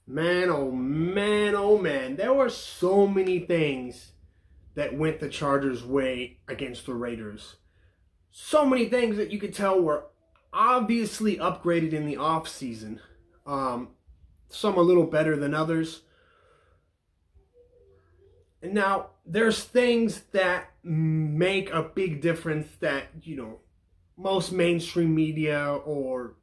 Man, oh man, oh man. There were so many things that went the Chargers' way against the Raiders. So many things that you could tell were obviously upgraded in the offseason. Um, some a little better than others. And now, there's things that make a big difference that, most mainstream media or,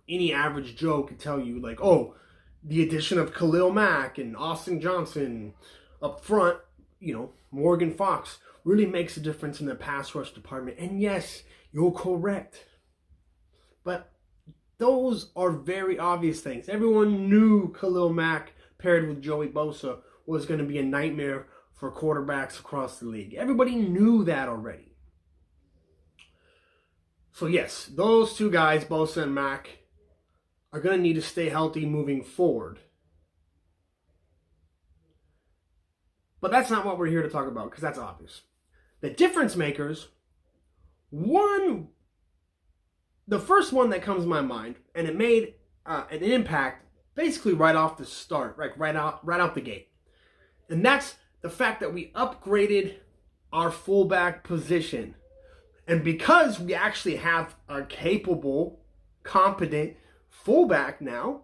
any average Joe could tell you, like, oh, the addition of Khalil Mack and Austin Johnson up front, Morgan Fox really makes a difference in the pass rush department. And yes, you're correct. But those are very obvious things. Everyone knew Khalil Mack paired with Joey Bosa was going to be a nightmare for quarterbacks across the league. Everybody knew that already. So yes, those two guys, Bosa and Mack, are going to need to stay healthy moving forward. But that's not what we're here to talk about, because that's obvious. The difference makers, the first one that comes to my mind, and it made an impact basically right off the start, right out the gate. And that's the fact that we upgraded our fullback position. And because we actually have a capable, competent fullback now,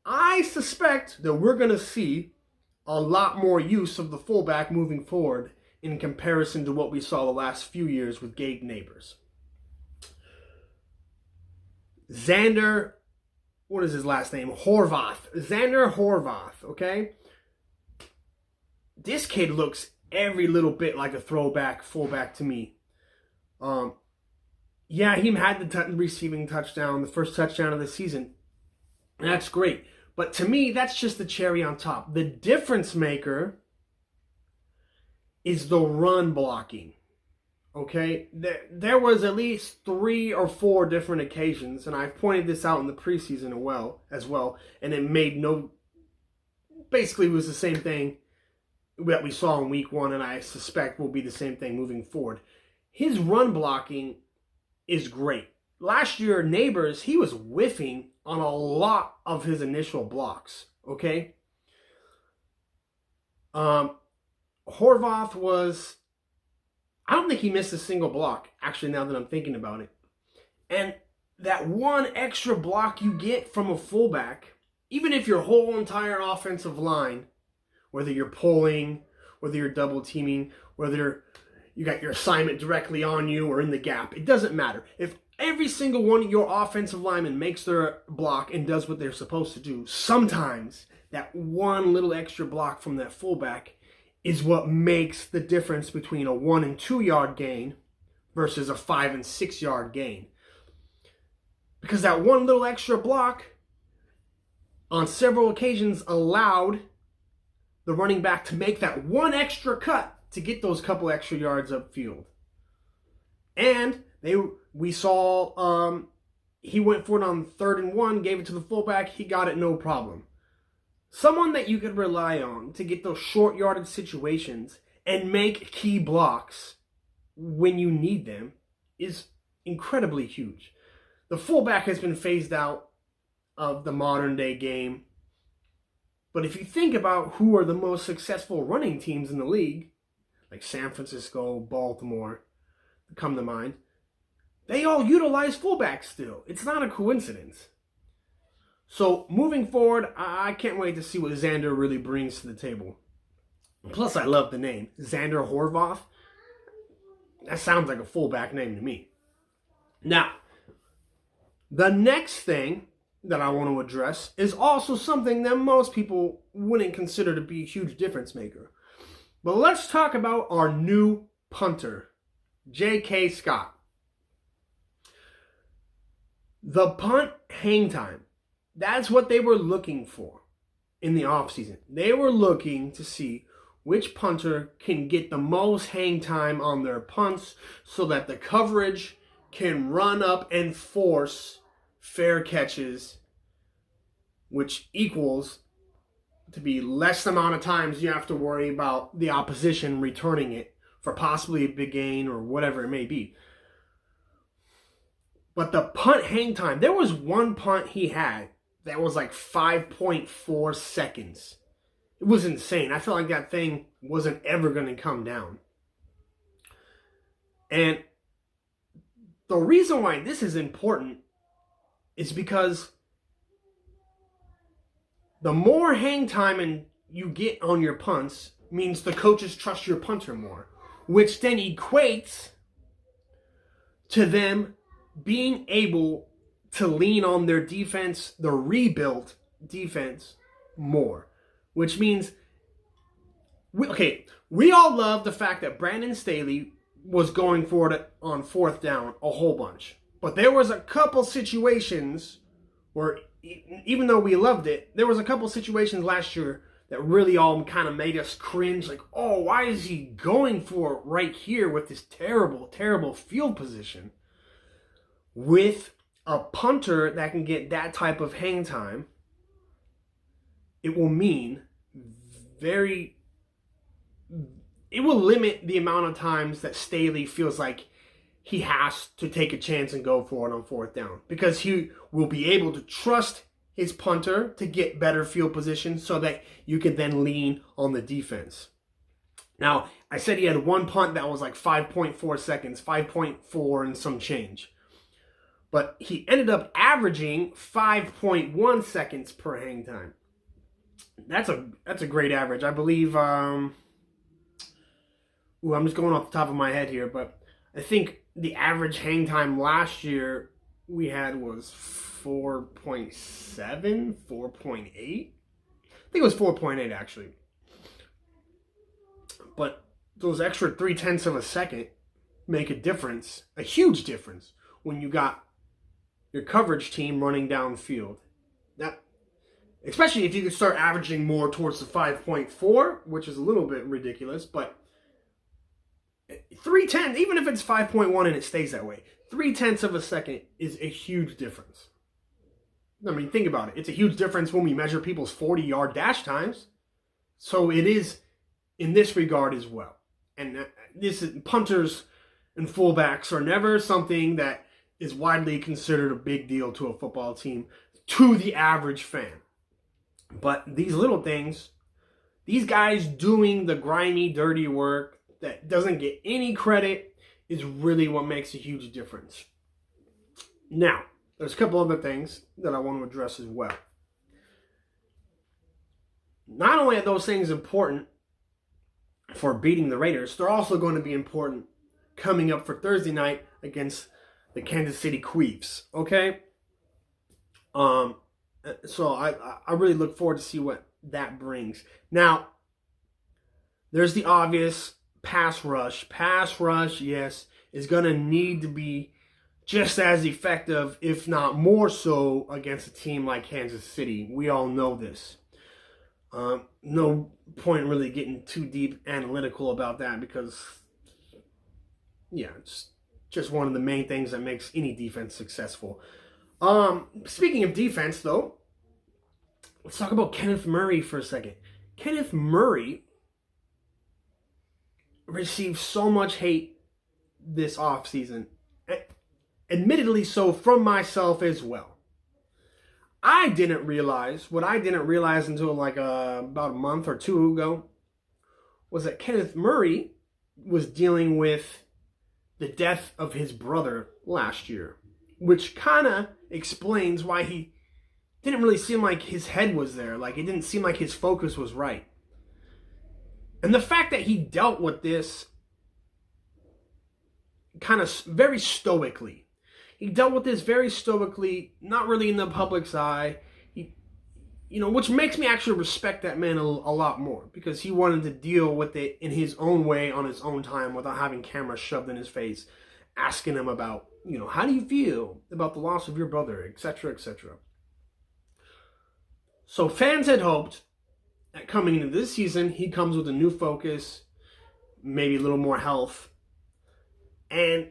I suspect that we're going to see a lot more use of the fullback moving forward in comparison to what we saw the last few years with Gabe Neighbors. Xander, what is his last name? Horvath. Xander Horvath, okay? This kid looks every little bit like a throwback fullback to me. Yeah, he had the receiving touchdown, the first touchdown of the season. That's great. But to me, that's just the cherry on top. The difference maker is the run blocking. Okay? There was at least 3 or 4 different occasions, and I've pointed this out in the preseason as well, and it made basically it was the same thing that we saw in week 1, and I suspect will be the same thing moving forward. His run blocking is great. Last year, Neighbors, he was whiffing on a lot of his initial blocks, okay? Horvath was, I don't think he missed a single block, actually, now that I'm thinking about it. And that one extra block you get from a fullback, even if your whole entire offensive line, whether you're pulling, whether you're double teaming, whether you got your assignment directly on you or in the gap, it doesn't matter. If every single one of your offensive linemen makes their block and does what they're supposed to do, sometimes that one little extra block from that fullback is what makes the difference between a 1 and 2 yard gain versus a 5 and 6 yard gain. Because that one little extra block on several occasions allowed the running back to make that one extra cut to get those couple extra yards upfield. And we saw he went for it on 3rd and 1, gave it to the fullback, he got it no problem. Someone that you could rely on to get those short yardage situations and make key blocks when you need them is incredibly huge. The fullback has been phased out of the modern day game. But if you think about who are the most successful running teams in the league, like San Francisco, Baltimore, come to mind, they all utilize fullbacks still. It's not a coincidence. So moving forward, I can't wait to see what Xander really brings to the table. Plus, I love the name, Xander Horvath. That sounds like a fullback name to me. Now, the next thing that I want to address is also something that most people wouldn't consider to be a huge difference maker. But let's talk about our new punter, J.K. Scott. The punt hang time. That's what they were looking for in the offseason. They were looking to see which punter can get the most hang time on their punts so that the coverage can run up and force fair catches, which equals to be less amount of times you have to worry about the opposition returning it for possibly a big gain or whatever it may be. But the punt hang time, there was one punt he had that was like 5.4 seconds. It was insane. I felt like that thing wasn't ever going to come down. And the reason why this is important is because the more hang time you get on your punts means the coaches trust your punter more, which then equates to them being able to lean on their defense, the rebuilt defense, more. Which means, we all love the fact that Brandon Staley was going for it on fourth down a whole bunch. But there was a couple situations where, even though we loved it, there was a couple situations last year that really all kind of made us cringe. Like, oh, why is he going for it right here with this terrible, terrible field position? With a punter that can get that type of hang time, it will mean it will limit the amount of times that Staley feels like he has to take a chance and go for it on fourth down, because he will be able to trust his punter to get better field position so that you can then lean on the defense. Now, I said he had one punt that was like 5.4 seconds, 5.4 and some change. But he ended up averaging 5.1 seconds per hang time. That's a great average. I believe, I'm just going off the top of my head here, but I think the average hang time last year we had was 4.7, 4.8. I think it was 4.8 actually. But those extra 0.3 of a second make a difference, a huge difference, when you got your coverage team running downfield. That, especially if you could start averaging more towards the 5.4, which is a little bit ridiculous, but 0.3, even if it's 5.1 and it stays that way, 0.3 of a second is a huge difference. I mean, think about it. It's a huge difference when we measure people's 40-yard dash times. So it is in this regard as well. And punters and fullbacks are never something that is widely considered a big deal to a football team, to the average fan. But these little things, these guys doing the grimy, dirty work that doesn't get any credit, is really what makes a huge difference. Now, there's a couple other things that I want to address as well. Not only are those things important for beating the Raiders, they're also going to be important coming up for Thursday night against the Kansas City Chiefs. Okay? So I really look forward to see what that brings. Now, there's the obvious pass rush. Pass rush, yes, is going to need to be just as effective, if not more so, against a team like Kansas City. We all know this. No point really getting too deep analytical about that, because, yeah, it's just one of the main things that makes any defense successful. Speaking of defense, though, let's talk about Kenneth Murray for a second. Kenneth Murray received so much hate this offseason. Admittedly so, from myself as well. I didn't realize until like about a month or two ago, was that Kenneth Murray was dealing with the death of his brother last year, which kind of explains why he didn't really seem like his head was there. Like, it didn't seem like his focus was right. And the fact that he dealt with this kind of very stoically. He dealt with this very stoically, not really in the public's eye. Which makes me actually respect that man a lot more, because he wanted to deal with it in his own way, on his own time, without having cameras shoved in his face, asking him about, how do you feel about the loss of your brother, etc., etc. So fans had hoped that coming into this season, he comes with a new focus, maybe a little more health. And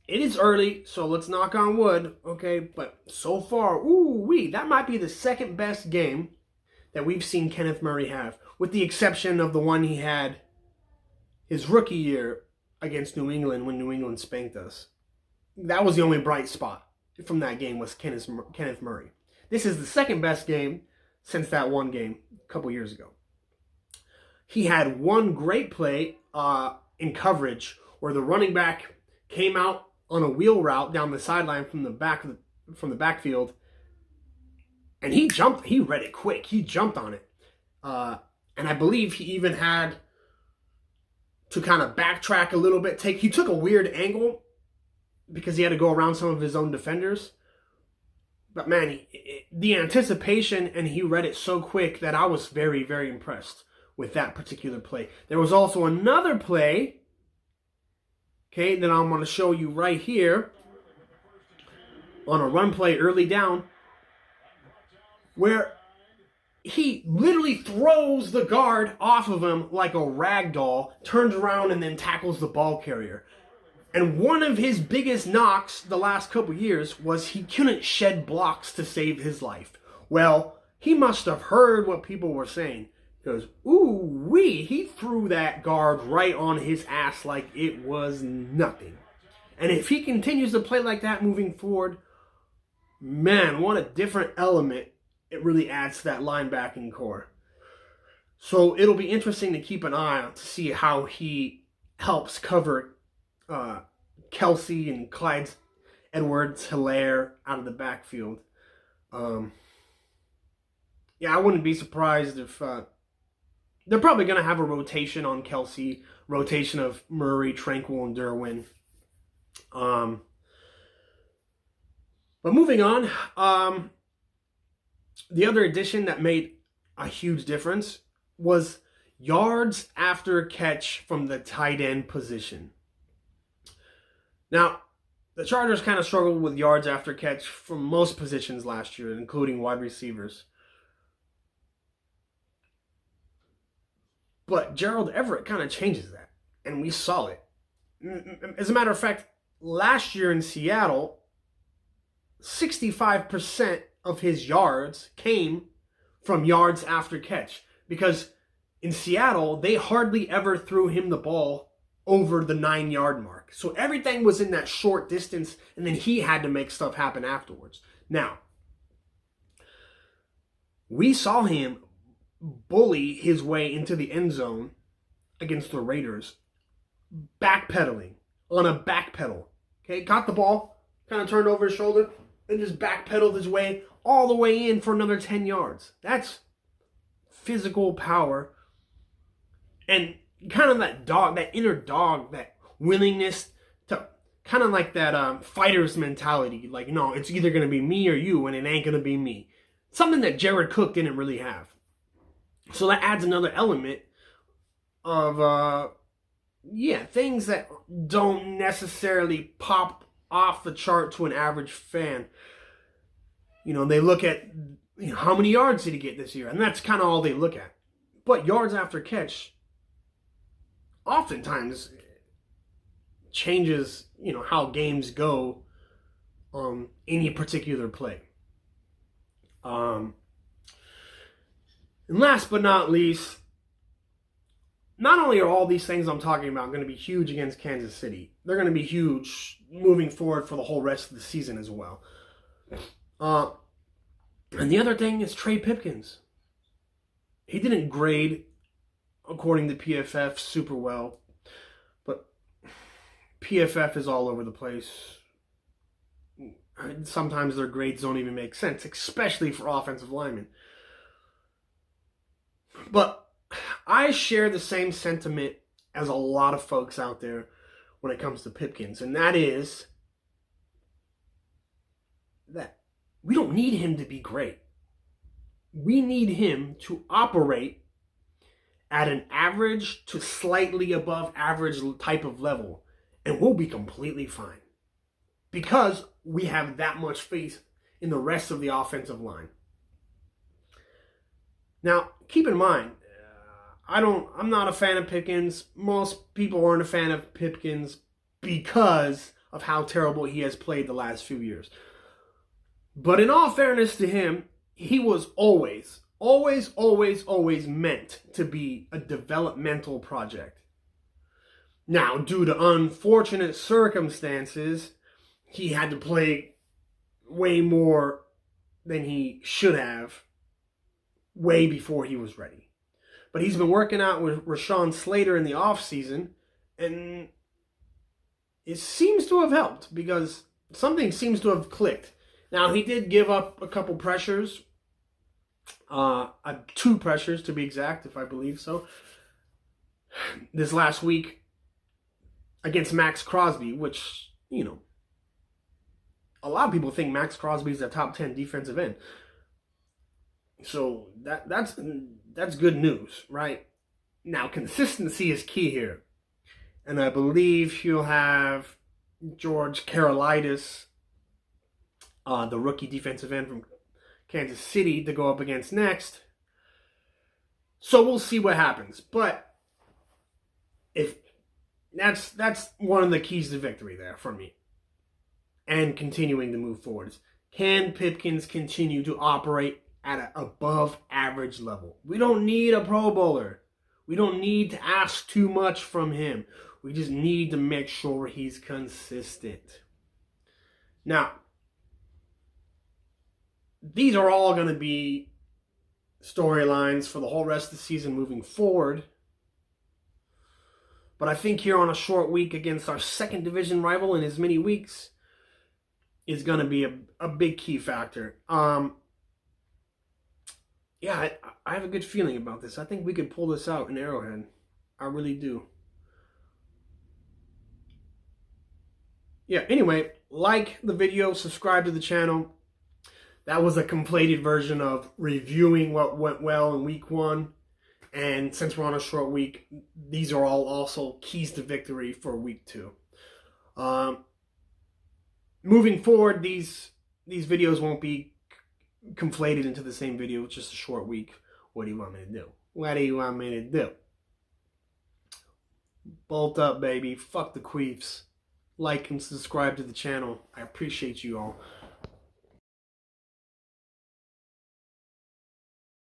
it is early, so let's knock on wood, okay? But so far, that might be the second best game that we've seen Kenneth Murray have, with the exception of the one he had his rookie year against New England, when New England spanked us. That was the only bright spot from that game, was Kenneth Murray. This is the second best game since that one game a couple years ago. He had one great play in coverage where the running back came out on a wheel route down the sideline from the backfield, and he jumped. He read it quick. He jumped on it, and I believe he even had to kind of backtrack a little bit. He took a weird angle because he had to go around some of his own defenders. But man, the anticipation, and he read it so quick that I was very, very impressed with that particular play. There was also another play, okay, that I'm going to show you right here on a run play early down, where he literally throws the guard off of him like a rag doll, turns around, and then tackles the ball carrier. And one of his biggest knocks the last couple years was he couldn't shed blocks to save his life. Well, he must have heard what people were saying. He goes, ooh-wee, he threw that guard right on his ass like it was nothing. And if he continues to play like that moving forward, man, what a different element it really adds to that linebacking core. So it'll be interesting to keep an eye on to see how he helps cover Kelce and Clyde Edwards-Helaire out of the backfield. Yeah, I wouldn't be surprised if they're probably going to have a rotation on Kelce, rotation of Murray, Tranquill, and Derwin. But moving on, the other addition that made a huge difference was yards after catch from the tight end position. Now, the Chargers kind of struggled with yards after catch from most positions last year, including wide receivers. But Gerald Everett kind of changes that, and we saw it. As a matter of fact, last year in Seattle, 65% of his yards came from yards after catch, because in Seattle, they hardly ever threw him the ball over the 9-yard mark. So everything was in that short distance, and then he had to make stuff happen afterwards. Now, we saw him bully his way into the end zone against the Raiders, backpedaling on a backpedal. Okay, got the ball, kind of turned over his shoulder, and just backpedaled his way all the way in for another 10 yards. That's physical power. And kind of that dog, that inner dog, that willingness to kind of like that fighter's mentality. Like, no, it's either going to be me or you, and it ain't going to be me. Something that Jared Cook didn't really have. So that adds another element of, things that don't necessarily pop off the chart to an average fan. You know, they look at how many yards did he get this year, and that's kind of all they look at. But yards after catch oftentimes changes, how games go on any particular play. And last but not least, not only are all these things I'm talking about going to be huge against Kansas City, they're going to be huge moving forward for the whole rest of the season as well. And the other thing is Trey Pipkins. He didn't grade, according to PFF, super well. But PFF is all over the place. Sometimes their grades don't even make sense, especially for offensive linemen. But I share the same sentiment as a lot of folks out there when it comes to Pipkins, and that is that we don't need him to be great. We need him to operate at an average to slightly above average type of level, and we'll be completely fine because we have that much faith in the rest of the offensive line. Now, keep in mind, I'm not a fan of Pipkins. Most people aren't a fan of Pipkins because of how terrible he has played the last few years. But in all fairness to him, he was always meant to be a developmental project. Now, due to unfortunate circumstances, he had to play way more than he should have way before he was ready. But he's been working out with Rashawn Slater in the offseason, and it seems to have helped because something seems to have clicked. Now, he did give up a couple pressures, 2 pressures to be exact, if I believe so, this last week against Max Crosby, which, you know, a lot of people think Max Crosby is a top 10 defensive end. So that's good news, right? Now, consistency is key here. And I believe he'll have George Karlaftis, the rookie defensive end from Kansas City, to go up against next. So we'll see what happens. But if that's one of the keys to victory there for me. And continuing to move forward. Can Pipkins continue to operate at an above average level? We don't need a Pro Bowler. We don't need to ask too much from him. We just need to make sure he's consistent. Now, these are all going to be storylines for the whole rest of the season moving forward. But I think here on a short week against our second division rival in as many weeks is going to be a big key factor. Yeah, I have a good feeling about this. I think we could pull this out in Arrowhead. I really do. Yeah, anyway, like the video, subscribe to the channel. That was a conflated version of reviewing what went well in week 1. And since we're on a short week, these are all also keys to victory for week 2. Moving forward, these videos won't be conflated into the same video. It's just a short week. What do you want me to do? What do you want me to do? Bolt up, baby. Fuck the queefs. Like and subscribe to the channel. I appreciate you all.